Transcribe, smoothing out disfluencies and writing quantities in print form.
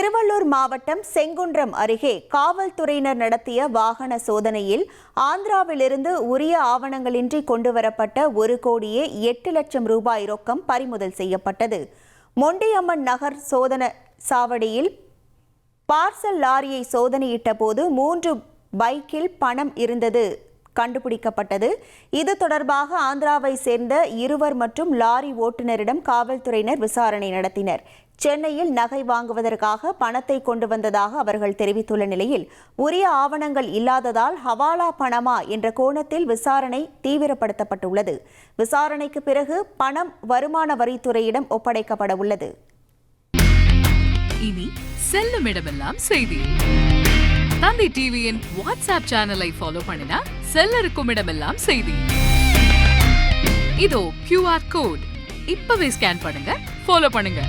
திருவள்ளூர் மாவட்டம் செங்குன்றம் அருகே காவல்துறையினர் நடத்திய வாகன சோதனையில் ஆந்திராவிலிருந்து உரிய ஆவணங்களின்றி கொண்டுவரப்பட்ட 1,08,00,000 ரூபாய் ரொக்கம் பறிமுதல் செய்யப்பட்டது. மொண்டியம்மன் நகர் சோதனை சாவடியில் பார்சல் லாரியை சோதனையிட்ட போது 3 பைக்கில் பணம் இருந்தது கண்டுபிடிக்கப்பட்டது. இது தொடர்பாக ஆந்திராவை சேர்ந்த 2 மற்றும் லாரி ஓட்டுநரிடம் காவல்துறையினர் விசாரணை நடத்தினர். சென்னையில் நகை வாங்குவதற்காக பணத்தை கொண்டு வந்ததாக அவர்கள் தெரிவித்துள்ள நிலையில் உரிய ஆவணங்கள் இல்லாததால் ஹவாலா பணமா என்ற கோணத்தில் விசாரணை தீவிரப்படுத்தப்பட்டுள்ளது. விசாரணைக்கு பிறகு பணம் வருமான வரித்துறையிடம் ஒப்படைக்கப்பட உள்ளது. இனி செல்லும் இடமெல்லாம் செய்தி. தந்தி டிவியின் வாட்ஸ்அப் சேனலை ஃபாலோ பண்ணினா செல்லருக்கும் இடமெல்லாம் செய்தி. இதோ QR கோட் இப்பவே ஸ்கேன் பண்ணுங்க, ஃபாலோ பண்ணுங்க.